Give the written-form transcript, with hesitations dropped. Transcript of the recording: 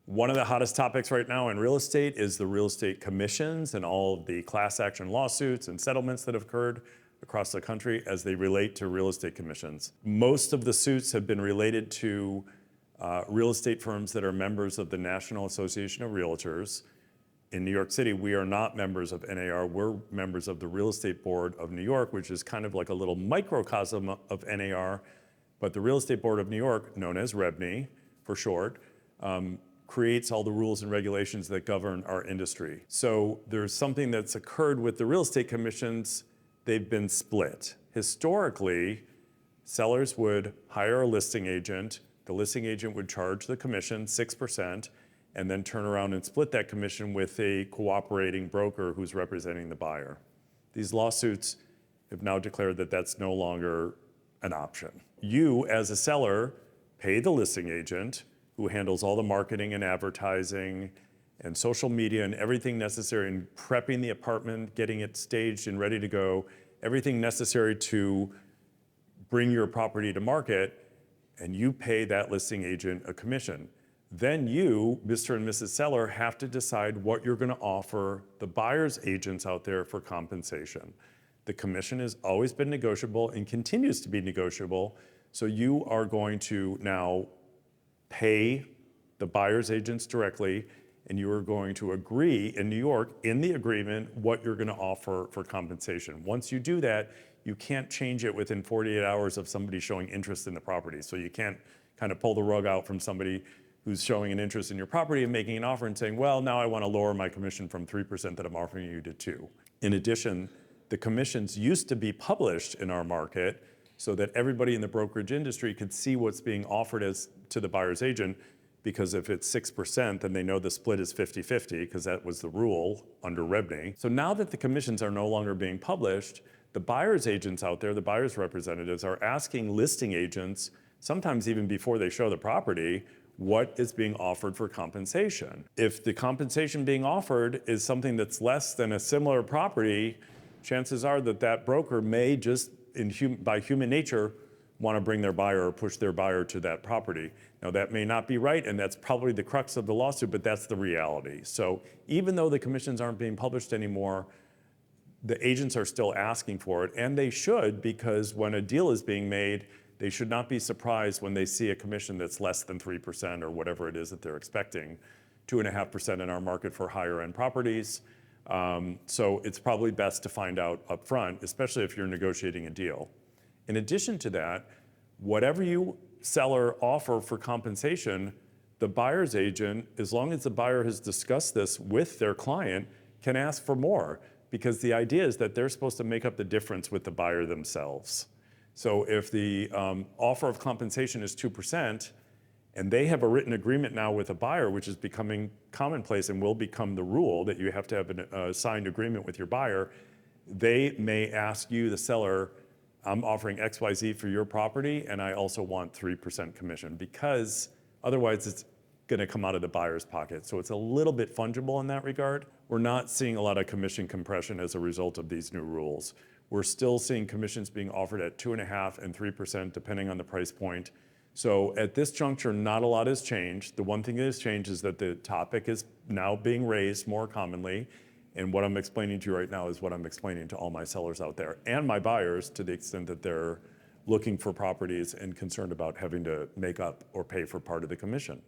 One of the hottest topics right now in real estate is the real estate commissions and all of the class action lawsuits and settlements that have occurred across the country as they relate to real estate commissions. Most of the suits have been related to real estate firms that are members of the National Association of Realtors. In New York City, we are not members of NAR, we're members of the Real Estate Board of New York, which is kind of like a little microcosm of NAR, but the Real Estate Board of New York, known as REBNY for short, creates all the rules and regulations that govern our industry. So there's something that's occurred with the real estate commissions. They've been split. Historically, sellers would hire a listing agent. The listing agent would charge the commission 6% and then turn around and split that commission with a cooperating broker who's representing the buyer. These lawsuits have now declared that that's no longer an option. You, as a seller, pay the listing agent, who handles all the marketing and advertising and social media and everything necessary in prepping the apartment, getting it staged and ready to go, everything necessary to bring your property to market, and you pay that listing agent a commission. Then you, Mr. and Mrs. Seller, have to decide what you're gonna offer the buyer's agents out there for compensation. The commission has always been negotiable and continues to be negotiable, so you are going to now pay the buyer's agents directly, and you are going to agree in New York, in the agreement, what you're gonna offer for compensation. Once you do that, you can't change it within 48 hours of somebody showing interest in the property. So you can't kind of pull the rug out from somebody who's showing an interest in your property and making an offer and saying, well, now I wanna lower my commission from 3% that I'm offering you to 2%. In addition, the commissions used to be published in our market so that everybody in the brokerage industry could see what's being offered as to the buyer's agent, because if it's 6%, then they know the split is 50-50, because that was the rule under REBNY. So now that the commissions are no longer being published, the buyer's agents out there, the buyer's representatives, are asking listing agents, sometimes even before they show the property, what is being offered for compensation. If the compensation being offered is something that's less than a similar property, chances are that that broker may just, by human nature, want to bring their buyer or push their buyer to that property. Now that may not be right, and that's probably the crux of the lawsuit, but that's the reality. So even though the commissions aren't being published anymore, the agents are still asking for it, and they should, because when a deal is being made, they should not be surprised when they see a commission that's less than 3% or whatever it is that they're expecting, 2.5% in our market for higher end properties. So it's probably best to find out up front, especially if you're negotiating a deal. In addition to that, whatever you seller offer for compensation, the buyer's agent, as long as the buyer has discussed this with their client, can ask for more, because the idea is that they're supposed to make up the difference with the buyer themselves. So if the offer of compensation is 2%, and they have a written agreement now with a buyer, which is becoming commonplace and will become the rule, that you have to have a signed agreement with your buyer, they may ask you, the seller, I'm offering XYZ for your property, and I also want 3% commission, because otherwise it's gonna come out of the buyer's pocket. So it's a little bit fungible in that regard. We're not seeing a lot of commission compression as a result of these new rules. We're still seeing commissions being offered at 2.5% and 3%, depending on the price point. So at this juncture, not a lot has changed. The one thing that has changed is that the topic is now being raised more commonly. And what I'm explaining to you right now is what I'm explaining to all my sellers out there and my buyers, to the extent that they're looking for properties and concerned about having to make up or pay for part of the commission.